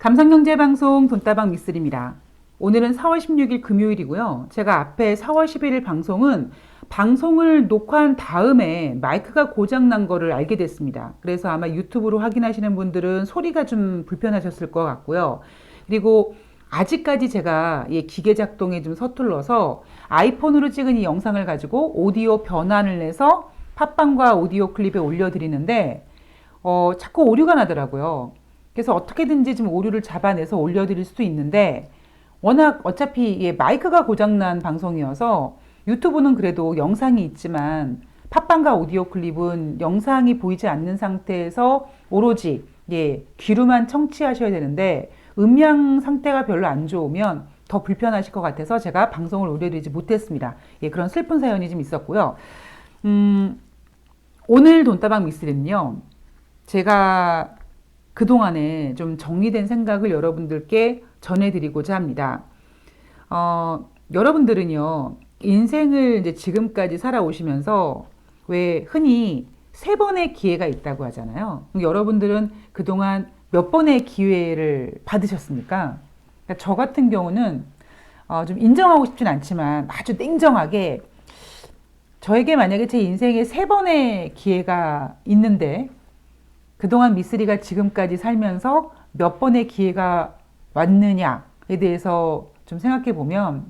감성경제방송 돈다방 미쓰리입니다. 오늘은 4월 16일 금요일이고요. 제가 앞에 4월 11일 방송을 녹화한 다음에 마이크가 고장난 거를 알게 됐습니다. 그래서 아마 유튜브로 확인하시는 분들은 소리가 좀 불편하셨을 것 같고요. 그리고 아직까지 제가 기계 작동에 좀 서툴러서 아이폰으로 찍은 이 영상을 가지고 오디오 변환을 해서 팟빵과 오디오 클립에 올려드리는데 자꾸 오류가 나더라고요. 그래서 어떻게든지 좀 오류를 잡아내서 올려드릴 수도 있는데 워낙 어차피 마이크가 고장난 방송이어서 유튜브는 그래도 영상이 있지만 팟빵과 오디오 클립은 영상이 보이지 않는 상태에서 오로지 귀로만 청취하셔야 되는데 음량 상태가 별로 안 좋으면 더 불편하실 것 같아서 제가 방송을 올려드리지 못했습니다. 그런 슬픈 사연이 좀 있었고요. 오늘 돈다방 미쓰리는요. 제가 그동안에 좀 정리된 생각을 여러분들께 전해드리고자 합니다. 여러분들은요, 인생을 이제 지금까지 살아오시면서 왜 흔히 3번의 기회가 있다고 하잖아요. 여러분들은 그동안 몇 번의 기회를 받으셨습니까? 그러니까 저 같은 경우는 좀 인정하고 싶진 않지만 아주 냉정하게 저에게 만약에 제 인생에 3번의 기회가 있는데 그동안 미쓰리가 지금까지 살면서 몇 번의 기회가 왔느냐에 대해서 좀 생각해 보면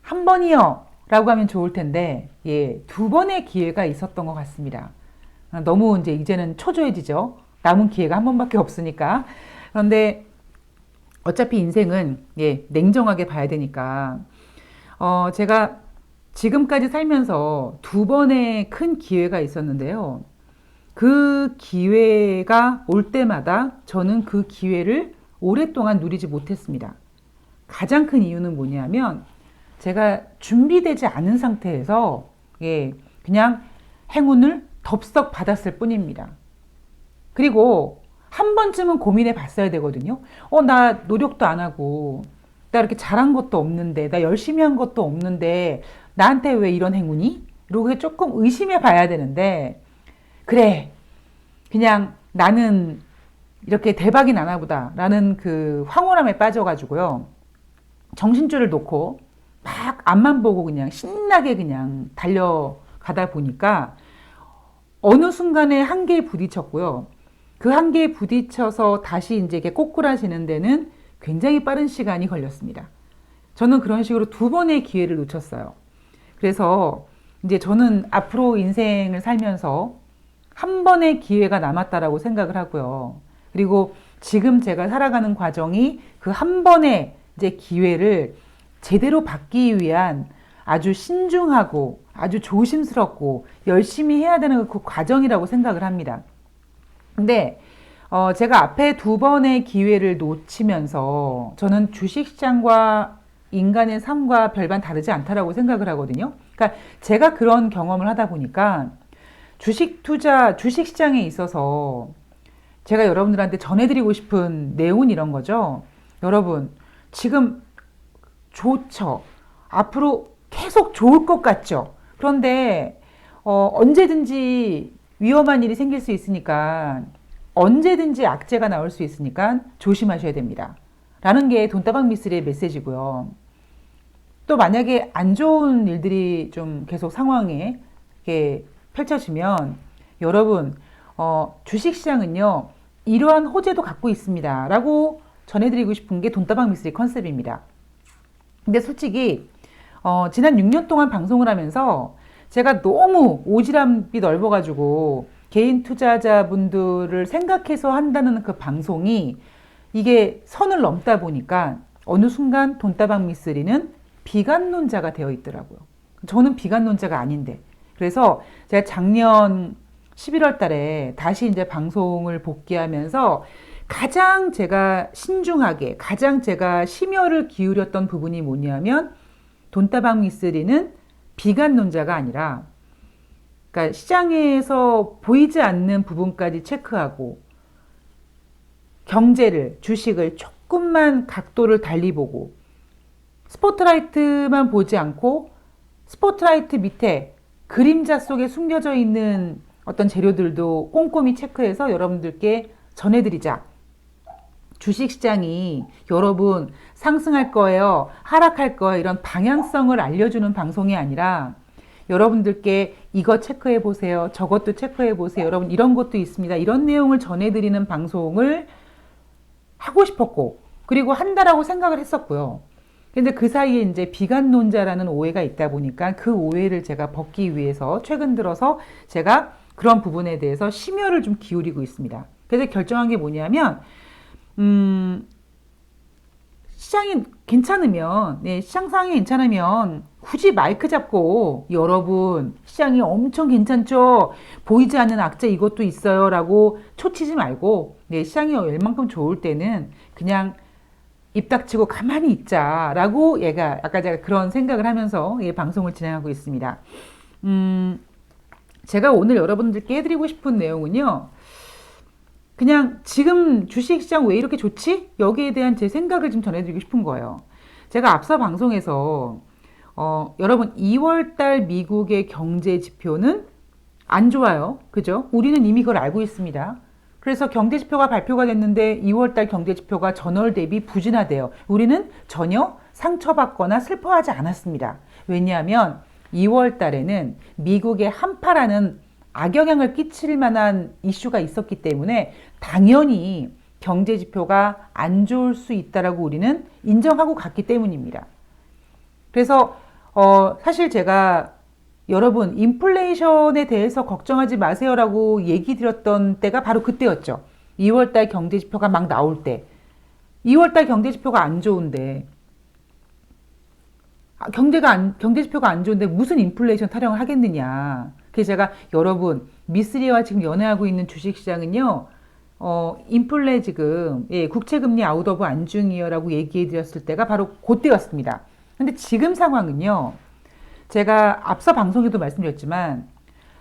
한 번이요 라고 하면 좋을 텐데 2번의 기회가 있었던 것 같습니다. 너무 이제는 초조해지죠. 남은 기회가 한 번밖에 없으니까. 그런데 어차피 인생은 냉정하게 봐야 되니까 제가 지금까지 살면서 2번의 큰 기회가 있었는데요. 그 기회가 올 때마다 저는 그 기회를 오랫동안 누리지 못했습니다. 가장 큰 이유는 뭐냐면 제가 준비되지 않은 상태에서 그냥 행운을 덥석 받았을 뿐입니다. 그리고 한 번쯤은 고민해 봤어야 되거든요. 나 노력도 안 하고 나 이렇게 잘한 것도 없는데 나 열심히 한 것도 없는데 나한테 왜 이런 행운이? 이렇게 조금 의심해 봐야 되는데 그래, 그냥 나는 이렇게 대박이 나나 보다 라는 그 황홀함에 빠져가지고요. 정신줄을 놓고 막 앞만 보고 그냥 신나게 그냥 달려가다 보니까 어느 순간에 한계에 부딪혔고요. 그 한계에 부딪혀서 다시 이제 이렇게 꼬꾸라지는 데는 굉장히 빠른 시간이 걸렸습니다. 저는 그런 식으로 2번의 기회를 놓쳤어요. 그래서 이제 저는 앞으로 인생을 살면서 한 번의 기회가 남았다라고 생각을 하고요. 그리고 지금 제가 살아가는 과정이 그 한 번의 이제 기회를 제대로 받기 위한 아주 신중하고 아주 조심스럽고 열심히 해야 되는 그 과정이라고 생각을 합니다. 근데 제가 앞에 2번의 기회를 놓치면서 저는 주식시장과 인간의 삶과 별반 다르지 않다라고 생각을 하거든요. 그러니까 제가 그런 경험을 하다 보니까 주식시장에 있어서 제가 여러분들한테 전해드리고 싶은 내용은 이런 거죠. 여러분, 지금 좋죠. 앞으로 계속 좋을 것 같죠. 그런데 언제든지 위험한 일이 생길 수 있으니까 언제든지 악재가 나올 수 있으니까 조심하셔야 됩니다. 라는 게 돈다방 미쓰리의 메시지고요. 또 만약에 안 좋은 일들이 좀 계속 상황에 펼쳐지면 여러분 주식시장은요 이러한 호재도 갖고 있습니다 라고 전해드리고 싶은 게 돈다방 미쓰리 컨셉입니다. 근데 솔직히 지난 6년 동안 방송을 하면서 제가 너무 오지랖이 넓어가지고 개인 투자자분들을 생각해서 한다는 그 방송이 이게 선을 넘다 보니까 어느 순간 돈다방 미쓰리는 비관론자가 되어 있더라고요. 저는 비관론자가 아닌데 그래서 제가 작년 11월 달에 다시 이제 방송을 복귀하면서 가장 제가 신중하게, 가장 제가 심혈을 기울였던 부분이 뭐냐면 돈다방 미쓰리는 비관론자가 아니라 그러니까 시장에서 보이지 않는 부분까지 체크하고 경제를, 주식을 조금만 각도를 달리 보고 스포트라이트만 보지 않고 스포트라이트 밑에 그림자 속에 숨겨져 있는 어떤 재료들도 꼼꼼히 체크해서 여러분들께 전해드리자. 주식시장이 여러분 상승할 거예요, 하락할 거예요, 이런 방향성을 알려주는 방송이 아니라 여러분들께 이거 체크해 보세요, 저것도 체크해 보세요, 여러분 이런 것도 있습니다, 이런 내용을 전해드리는 방송을 하고 싶었고, 그리고 한다라고 생각을 했었고요. 근데 그 사이에 이제 비관론자라는 오해가 있다 보니까 그 오해를 제가 벗기 위해서 최근 들어서 제가 그런 부분에 대해서 심혈을 좀 기울이고 있습니다. 그래서 결정한 게 뭐냐면, 시장이 괜찮으면, 네, 시장 상황이 괜찮으면 굳이 마이크 잡고 여러분 시장이 엄청 괜찮죠, 보이지 않는 악재 이것도 있어요 라고 초치지 말고, 네, 시장이 얼만큼 좋을 때는 그냥 입 닥치고 가만히 있자라고 얘가 아까 제가 그런 생각을 하면서 예, 방송을 진행하고 있습니다. 제가 오늘 여러분들께 해드리고 싶은 내용은요, 그냥 지금 주식시장 왜 이렇게 좋지? 여기에 대한 제 생각을 좀 전해드리고 싶은 거예요. 제가 앞서 방송에서 여러분 2월달 미국의 경제 지표는 안 좋아요. 그죠? 우리는 이미 그걸 알고 있습니다. 그래서 경제 지표가 발표가 됐는데 2월달 경제 지표가 전월 대비 부진하대요. 우리는 전혀 상처받거나 슬퍼하지 않았습니다. 왜냐하면 2월 달에는 미국의 한파라는 악영향을 끼칠 만한 이슈가 있었기 때문에 당연히 경제 지표가 안 좋을 수 있다라고 우리는 인정하고 갔기 때문입니다. 그래서 사실 제가 여러분 인플레이션에 대해서 걱정하지 마세요라고 얘기 드렸던 때가 바로 그때였죠. 2월달 경제 지표가 막 나올 때. 2월달 경제 지표가 안 좋은데 경제 지표가 안 좋은데 무슨 인플레이션 타령을 하겠느냐. 그래서 제가 여러분 미쓰리와 지금 연애하고 있는 주식시장은요, 인플레 지금 예, 국채금리 아웃 오브 안중이요라고 얘기해 드렸을 때가 바로 그때였습니다. 근데 지금 상황은요, 제가 앞서 방송에도 말씀드렸지만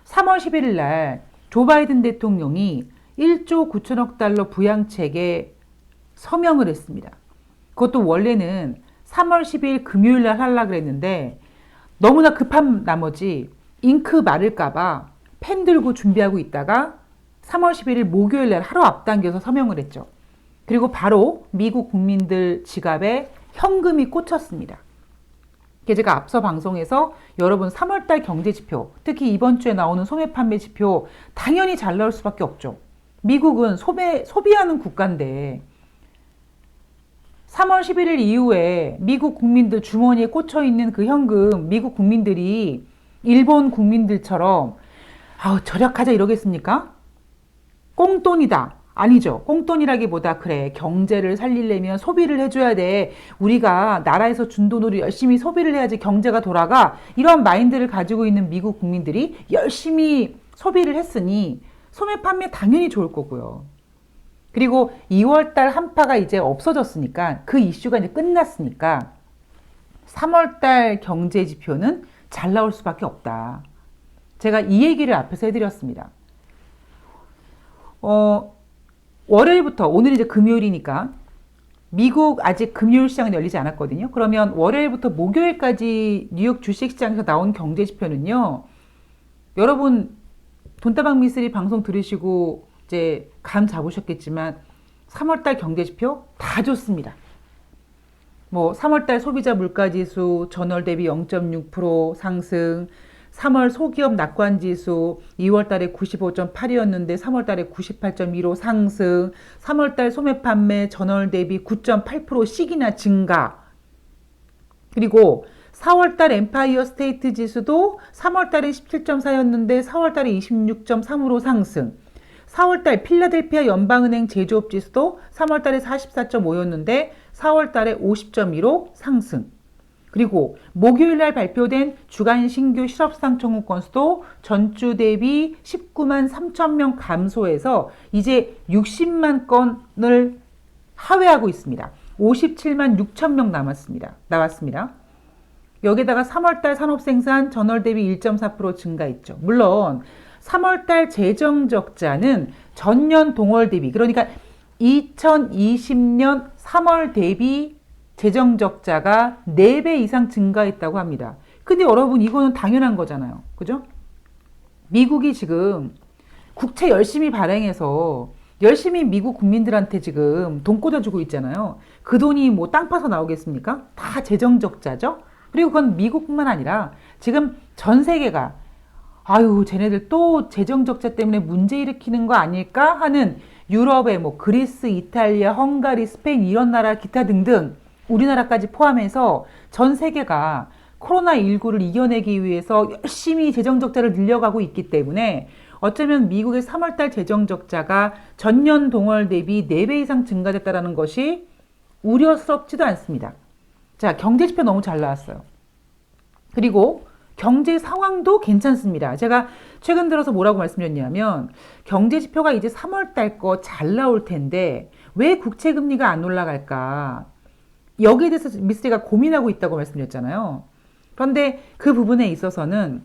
3월 11일 날 조 바이든 대통령이 1조 9천억 달러 부양책에 서명을 했습니다. 그것도 원래는 3월 10일 금요일 날 하려고 그랬는데 너무나 급한 나머지 잉크 마를까봐 펜 들고 준비하고 있다가 3월 11일 목요일 날 하루 앞당겨서 서명을 했죠. 그리고 미국 국민들 지갑에 현금이 꽂혔습니다. 제가 앞서 방송에서 여러분 3월달 경제지표, 특히 이번 주에 나오는 소매 판매 지표 당연히 잘 나올 수밖에 없죠. 미국은 소비하는 국가인데 3월 11일 이후에 미국 국민들 주머니에 꽂혀있는 그 현금, 미국 국민들이 일본 국민들처럼 절약하자 이러겠습니까? 꽁돈이다. 아니죠. 꽁돈이라기보다 그래, 경제를 살리려면 소비를 해줘야 돼. 우리가 나라에서 준 돈으로 열심히 소비를 해야지 경제가 돌아가. 이런 마인드를 가지고 있는 미국 국민들이 열심히 소비를 했으니 소매 판매 당연히 좋을 거고요. 그리고 2월달 한파가 이제 없어졌으니까, 그 이슈가 이제 끝났으니까 3월달 경제 지표는 잘 나올 수밖에 없다. 제가 이 얘기를 앞에서 해드렸습니다. 월요일부터, 오늘 이제 금요일이니까 미국 아직 금요일 시장은 열리지 않았거든요. 그러면 월요일부터 목요일까지 뉴욕 주식시장에서 나온 경제 지표는요, 여러분 돈다방 미쓰리 방송 들으시고 이제 감 잡으셨겠지만 3월달 경제 지표 다 좋습니다. 3월달 소비자 물가지수 전월 대비 0.6% 상승, 3월 소기업 낙관지수 2월달에 95.8이었는데 3월달에 98.15 상승, 3월달 소매 판매 전월 대비 9.8%씩이나 증가. 그리고 4월달 엠파이어 스테이트 지수도 3월달에 17.4였는데 4월달에 26.3으로 상승. 4월달 필라델피아 연방은행 제조업 지수도 3월달에 44.5였는데 4월달에 50.2로 상승. 그리고 목요일날 발표된 주간 신규 실업상 청구 건수도 전주 대비 19만 3천 명 감소해서 이제 60만 건을 하회하고 있습니다. 57만 6천 명 나왔습니다. 여기다가 3월달 산업생산 전월 대비 1.4% 증가했죠. 물론 3월달 재정적자는 전년 동월 대비, 그러니까 2020년 3월 대비 재정적자가 4배 이상 증가했다고 합니다. 근데 여러분 이거는 당연한 거잖아요. 그죠? 미국이 지금 국채 열심히 발행해서 열심히 미국 국민들한테 지금 돈 꽂아주고 있잖아요. 그 돈이 뭐 땅 파서 나오겠습니까? 다 재정 적자죠. 그리고 그건 미국뿐만 아니라 지금 전 세계가 아유, 쟤네들 또 재정 적자 때문에 문제 일으키는 거 아닐까 하는 유럽의 뭐 그리스, 이탈리아, 헝가리, 스페인 이런 나라 기타 등등 우리나라까지 포함해서 전 세계가 코로나19를 이겨내기 위해서 열심히 재정 적자를 늘려가고 있기 때문에 어쩌면 미국의 3월달 재정 적자가 전년 동월 대비 4배 이상 증가됐다는 것이 우려스럽지도 않습니다. 자, 경제 지표 너무 잘 나왔어요. 그리고 경제 상황도 괜찮습니다. 제가 최근 들어서 뭐라고 말씀드렸냐면 경제 지표가 이제 3월달 거 잘 나올 텐데 왜 국채 금리가 안 올라갈까? 여기에 대해서 미스리가 고민하고 있다고 말씀드렸잖아요. 그런데 그 부분에 있어서는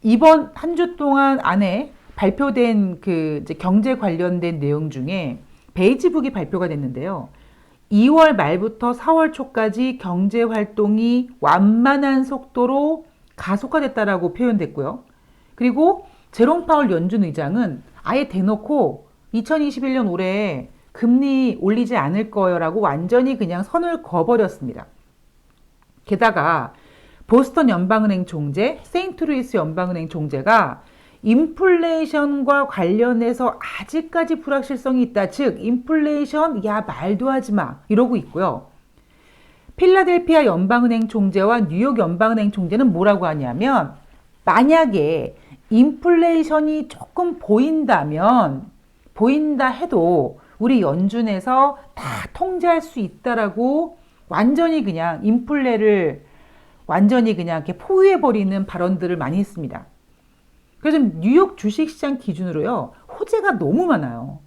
이번 한 주 동안 안에 발표된 그 이제 경제 관련된 내용 중에 베이지북이 발표가 됐는데요. 2월 말부터 4월 초까지 경제 활동이 완만한 속도로 가속화됐다라고 표현됐고요. 그리고 제롬 파월 연준 의장은 아예 대놓고 2021년 올해 금리 올리지 않을 거요라고 완전히 그냥 선을 그어버렸습니다. 게다가 보스턴 연방은행 총재, 세인트루이스 연방은행 총재가 인플레이션과 관련해서 아직까지 불확실성이 있다. 즉 인플레이션 야 말도 하지 마 이러고 있고요. 필라델피아 연방은행 총재와 뉴욕 연방은행 총재는 뭐라고 하냐면 만약에 인플레이션이 조금 보인다 해도 우리 연준에서 다 통제할 수 있다라고 완전히 그냥 인플레를 완전히 그냥 이렇게 포위해버리는 발언들을 많이 했습니다. 그래서 뉴욕 주식시장 기준으로요, 호재가 너무 많아요.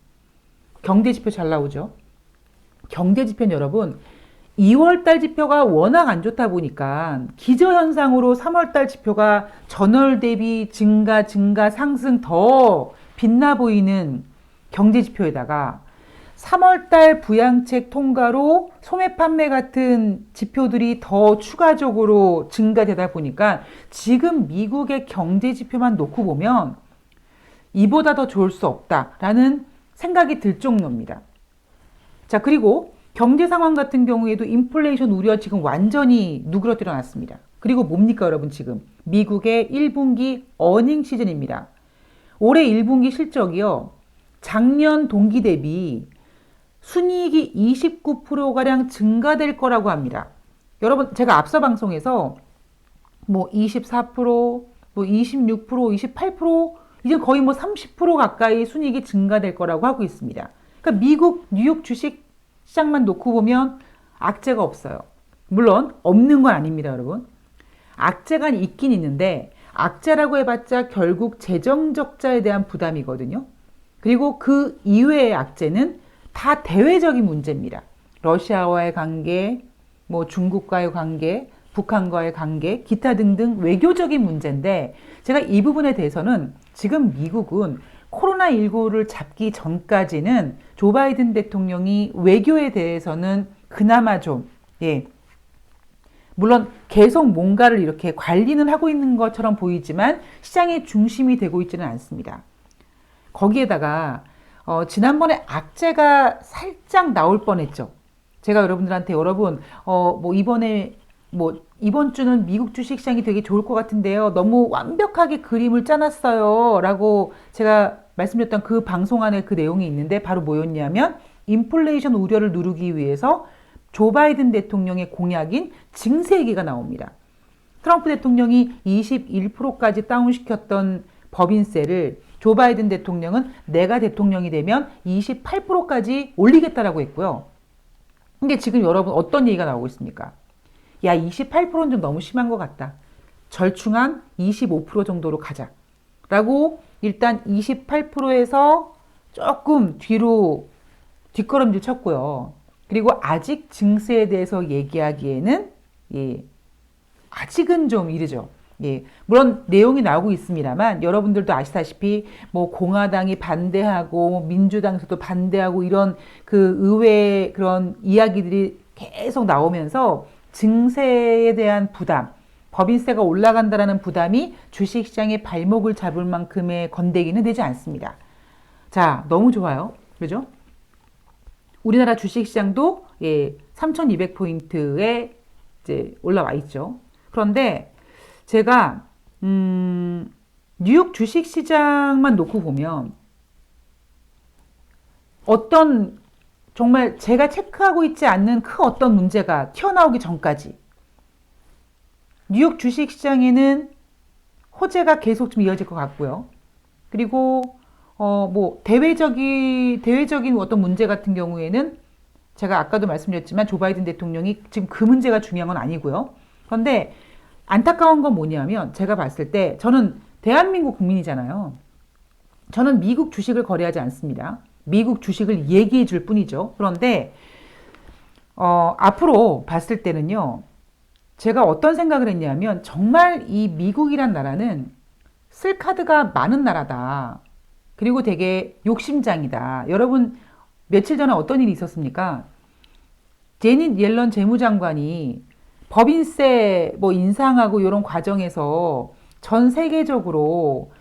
경제지표 잘 나오죠? 경제지표는 여러분, 2월달 지표가 워낙 안 좋다 보니까 기저현상으로 3월달 지표가 전월 대비 증가, 상승 더 빛나 보이는 경제지표에다가 3월달 부양책 통과로 소매 판매 같은 지표들이 더 추가적으로 증가되다 보니까 지금 미국의 경제 지표만 놓고 보면 이보다 더 좋을 수 없다라는 생각이 들 정도입니다. 자, 그리고 경제 상황 같은 경우에도 인플레이션 우려 지금 완전히 누그러뜨려 놨습니다. 그리고 뭡니까 여러분 지금 미국의 1분기 어닝 시즌입니다. 올해 1분기 실적이요. 작년 동기 대비 순이익이 29%가량 증가될 거라고 합니다. 여러분 제가 앞서 방송에서 뭐 24%, 뭐 26%, 28% 이제 거의 뭐 30% 가까이 순이익이 증가될 거라고 하고 있습니다. 그러니까 미국 뉴욕 주식 시장만 놓고 보면 악재가 없어요. 물론 없는 건 아닙니다, 여러분. 악재가 있긴 있는데 악재라고 해봤자 결국 재정 적자에 대한 부담이거든요. 그리고 그 이외의 악재는 다 대외적인 문제입니다. 러시아와의 관계, 뭐 중국과의 관계, 북한과의 관계, 기타 등등 외교적인 문제인데 제가 이 부분에 대해서는 지금 미국은 코로나19를 잡기 전까지는 조 바이든 대통령이 외교에 대해서는 그나마 좀, 물론 계속 뭔가를 이렇게 관리는 하고 있는 것처럼 보이지만 시장의 중심이 되고 있지는 않습니다. 거기에다가 지난번에 악재가 살짝 나올 뻔했죠. 제가 여러분들한테 여러분 이번 주는 미국 주식시장이 되게 좋을 것 같은데요. 너무 완벽하게 그림을 짜놨어요. 라고 제가 말씀드렸던 그 방송 안에 그 내용이 있는데 바로 뭐였냐면 인플레이션 우려를 누르기 위해서 조 바이든 대통령의 공약인 증세 얘기가 나옵니다. 트럼프 대통령이 21%까지 다운시켰던 법인세를 조 바이든 대통령은 내가 대통령이 되면 28%까지 올리겠다라고 했고요. 근데 지금 여러분 어떤 얘기가 나오고 있습니까? 야, 28%는 좀 너무 심한 것 같다. 절충한 25% 정도로 가자. 라고 일단 28%에서 조금 뒤로 뒷걸음질 쳤고요. 그리고 아직 증세에 대해서 얘기하기에는 아직은 좀 이르죠. 물론 내용이 나오고 있습니다만 여러분들도 아시다시피 뭐 공화당이 반대하고 민주당에서도 반대하고 이런 그 의외의 그런 이야기들이 계속 나오면서 증세에 대한 부담, 법인세가 올라간다라는 부담이 주식시장의 발목을 잡을 만큼의 건데기는 되지 않습니다. 자, 너무 좋아요. 그죠? 우리나라 주식시장도 3,200포인트에 이제 올라와 있죠. 그런데 제가 뉴욕 주식시장만 놓고 보면 어떤 정말 제가 체크하고 있지 않는 그 어떤 문제가 튀어나오기 전까지 뉴욕 주식시장에는 호재가 계속 좀 이어질 것 같고요. 그리고 뭐 대외적인 어떤 문제 같은 경우에는 제가 아까도 말씀드렸지만 조 바이든 대통령이 지금 그 문제가 중요한 건 아니고요. 그런데 안타까운 건 뭐냐면 제가 봤을 때 저는 대한민국 국민이잖아요. 저는 미국 주식을 거래하지 않습니다. 미국 주식을 얘기해 줄 뿐이죠. 그런데 앞으로 봤을 때는요. 제가 어떤 생각을 했냐면 정말 이 미국이란 나라는 쓸 카드가 많은 나라다. 그리고 되게 욕심장이다. 여러분 며칠 전에 어떤 일이 있었습니까? 제닛 옐런 재무장관이 법인세 뭐 인상하고 이런 과정에서 전 세계적으로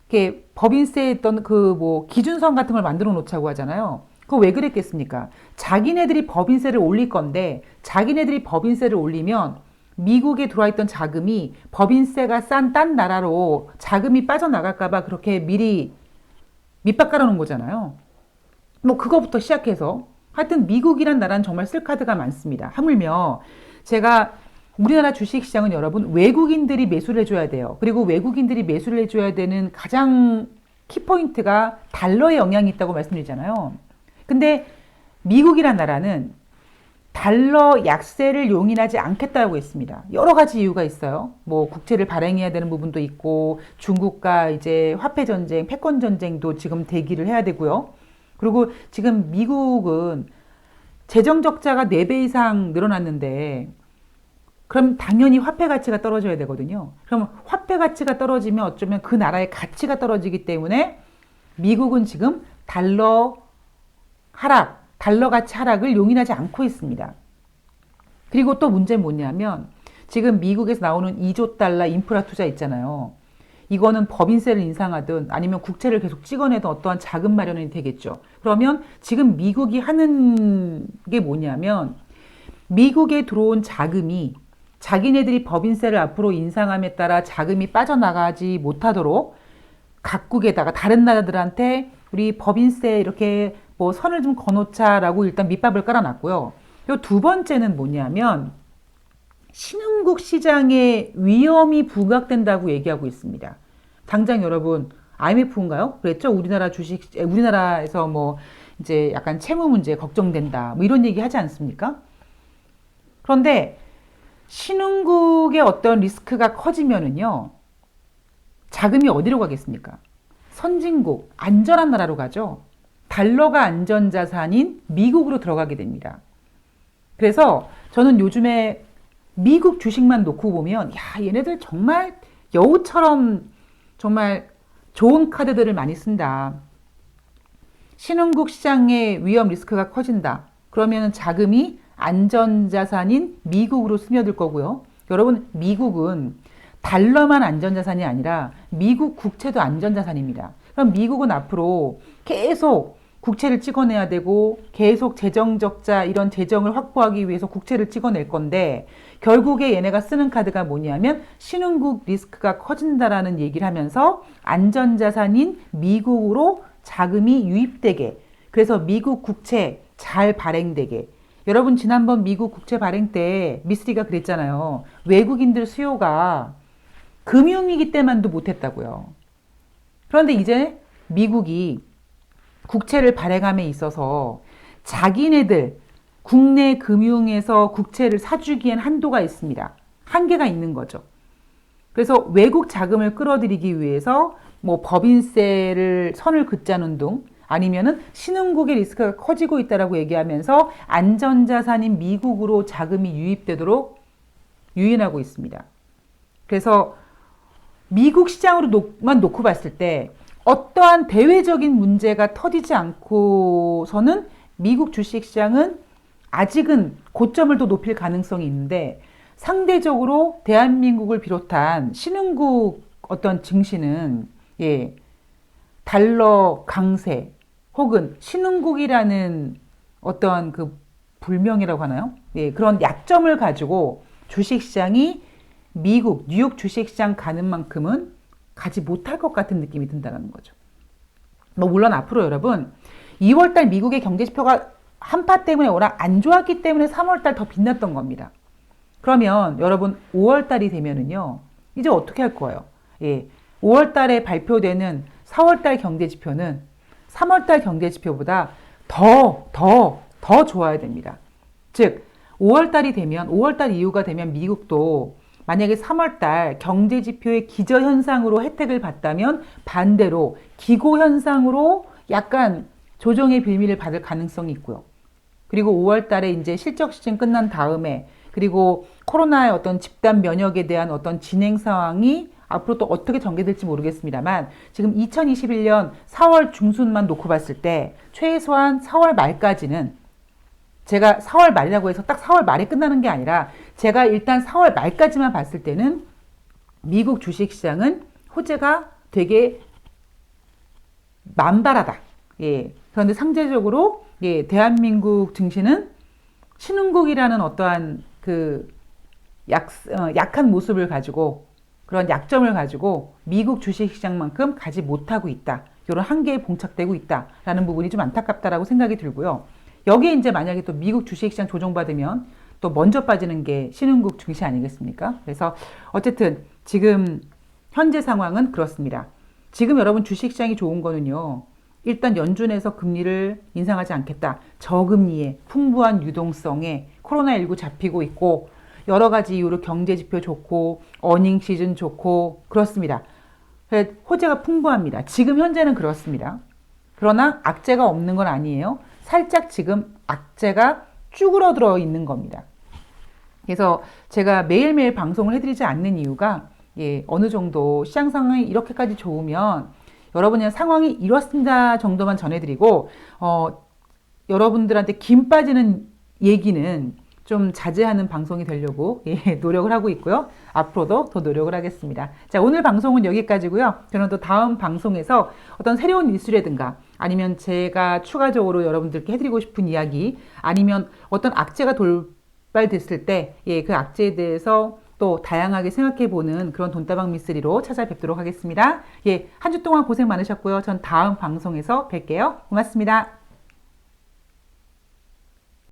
이렇게 법인세에 있던 그 뭐 기준선 같은 걸 만들어 놓자고 하잖아요. 그거 왜 그랬겠습니까? 자기네들이 법인세를 올릴 건데 자기네들이 법인세를 올리면 미국에 들어와 있던 자금이 법인세가 싼 딴 나라로 자금이 빠져나갈까봐 그렇게 미리 밑밥 깔아놓은 거잖아요. 뭐 그거부터 시작해서 하여튼 미국이란 나라는 정말 쓸 카드가 많습니다. 하물며 제가 우리나라 주식시장은 여러분 외국인들이 매수를 해줘야 돼요. 그리고 외국인들이 매수를 해줘야 되는 가장 키포인트가 달러의 영향이 있다고 말씀드리잖아요. 근데 미국이란 나라는 달러 약세를 용인하지 않겠다고 했습니다. 여러 가지 이유가 있어요. 뭐 국채를 발행해야 되는 부분도 있고 중국과 이제 화폐 전쟁, 패권 전쟁도 지금 대기를 해야 되고요. 그리고 지금 미국은 재정 적자가 4배 이상 늘어났는데 그럼 당연히 화폐 가치가 떨어져야 되거든요. 그럼 화폐 가치가 떨어지면 어쩌면 그 나라의 가치가 떨어지기 때문에 미국은 지금 달러 가치 하락을 용인하지 않고 있습니다. 그리고 또 문제는 뭐냐면 지금 미국에서 나오는 2조 달러 인프라 투자 있잖아요. 이거는 법인세를 인상하든 아니면 국채를 계속 찍어내든 어떠한 자금 마련이 되겠죠. 그러면 지금 미국이 하는 게 뭐냐면 미국에 들어온 자금이 자기네들이 법인세를 앞으로 인상함에 따라 자금이 빠져나가지 못하도록 각국에다가 다른 나라들한테 우리 법인세 이렇게 뭐 선을 좀 거놓자라고 일단 밑밥을 깔아놨고요. 그리고 두 번째는 뭐냐면 신흥국 시장에 위험이 부각된다고 얘기하고 있습니다. 당장 여러분 IMF인가요? 그랬죠? 우리나라에서 뭐 이제 약간 채무 문제 걱정된다. 뭐 이런 얘기 하지 않습니까? 그런데 신흥국의 어떤 리스크가 커지면은요. 자금이 어디로 가겠습니까? 선진국, 안전한 나라로 가죠. 달러가 안전자산인 미국으로 들어가게 됩니다. 그래서 저는 요즘에 미국 주식만 놓고 보면 야, 얘네들 정말 여우처럼 정말 좋은 카드들을 많이 쓴다. 신흥국 시장의 위험 리스크가 커진다. 그러면 자금이 안전자산인 미국으로 스며들 거고요. 여러분 미국은 달러만 안전자산이 아니라 미국 국채도 안전자산입니다. 그럼 미국은 앞으로 계속 국채를 찍어내야 되고 계속 재정적자 이런 재정을 확보하기 위해서 국채를 찍어낼 건데 결국에 얘네가 쓰는 카드가 뭐냐면 신흥국 리스크가 커진다라는 얘기를 하면서 안전자산인 미국으로 자금이 유입되게 그래서 미국 국채 잘 발행되게 여러분 지난번 미국 국채 발행 때 미쓰리가 그랬잖아요. 외국인들 수요가 금융위기 때만도 못했다고요. 그런데 이제 미국이 국채를 발행함에 있어서 자기네들 국내 금융에서 국채를 사주기엔 한도가 있습니다. 한계가 있는 거죠. 그래서 외국 자금을 끌어들이기 위해서 뭐 법인세를 선을 긋자는 등 아니면은 신흥국의 리스크가 커지고 있다라고 얘기하면서 안전자산인 미국으로 자금이 유입되도록 유인하고 있습니다. 그래서 미국 시장으로만 놓고 봤을 때 어떠한 대외적인 문제가 터지지 않고서는 미국 주식시장은 아직은 고점을 더 높일 가능성이 있는데 상대적으로 대한민국을 비롯한 신흥국 어떤 증시는 달러 강세 혹은 신흥국이라는 어떤 그 불명이라고 하나요? 예, 그런 약점을 가지고 주식시장이 미국, 뉴욕 주식시장 가는 만큼은 가지 못할 것 같은 느낌이 든다는 거죠. 뭐 물론 앞으로 여러분 2월달 미국의 경제지표가 한파 때문에 워낙 안 좋았기 때문에 3월달 더 빛났던 겁니다. 그러면 여러분 5월달이 되면은요 이제 어떻게 할 거예요? 예, 5월달에 발표되는 4월달 경제지표는 3월달 경제지표보다 더 좋아야 됩니다. 즉 5월달이 되면 5월달 이후가 되면 미국도 만약에 3월달 경제지표의 기저현상으로 혜택을 받다면 반대로 기고현상으로 약간 조정의 빌미를 받을 가능성이 있고요. 그리고 5월달에 이제 실적 시즌 끝난 다음에 그리고 코로나의 어떤 집단 면역에 대한 어떤 진행 상황이 앞으로 또 어떻게 전개될지 모르겠습니다만 지금 2021년 4월 중순만 놓고 봤을 때 최소한 4월 말까지는 제가 4월 말이라고 해서 딱 4월 말에 끝나는 게 아니라 제가 일단 4월 말까지만 봤을 때는 미국 주식시장은 호재가 되게 만발하다. 예. 그런데 상대적으로 예, 대한민국 증시는 신흥국이라는 어떠한 그 약한 모습을 가지고 그런 약점을 가지고 미국 주식시장만큼 가지 못하고 있다. 이런 한계에 봉착되고 있다라는 부분이 좀 안타깝다라고 생각이 들고요. 여기에 이제 만약에 또 미국 주식시장 조정받으면 또 먼저 빠지는 게 신흥국 증시 아니겠습니까? 그래서 어쨌든 지금 현재 상황은 그렇습니다. 지금 여러분 주식시장이 좋은 거는요. 일단 연준에서 금리를 인상하지 않겠다. 저금리에 풍부한 유동성에 코로나19 잡히고 있고 여러 가지 이유로 경제지표 좋고 어닝 시즌 좋고 그렇습니다. 호재가 풍부합니다. 지금 현재는 그렇습니다. 그러나 악재가 없는 건 아니에요. 살짝 지금 악재가 쭈그러들어 있는 겁니다. 그래서 제가 매일매일 방송을 해드리지 않는 이유가 예, 어느 정도 시장 상황이 이렇게까지 좋으면 여러분의 상황이 이렇습니다 정도만 전해드리고 여러분들한테 김 빠지는 얘기는 좀 자제하는 방송이 되려고 예, 노력을 하고 있고요. 앞으로도 더 노력을 하겠습니다. 자, 오늘 방송은 여기까지고요. 저는 또 다음 방송에서 어떤 새로운 뉴스라든가 아니면 제가 추가적으로 여러분들께 해드리고 싶은 이야기 아니면 어떤 악재가 돌발됐을 때 예, 그 악재에 대해서 또 다양하게 생각해보는 그런 돈다방 미쓰리로 찾아뵙도록 하겠습니다. 예, 한 주 동안 고생 많으셨고요. 전 다음 방송에서 뵐게요. 고맙습니다.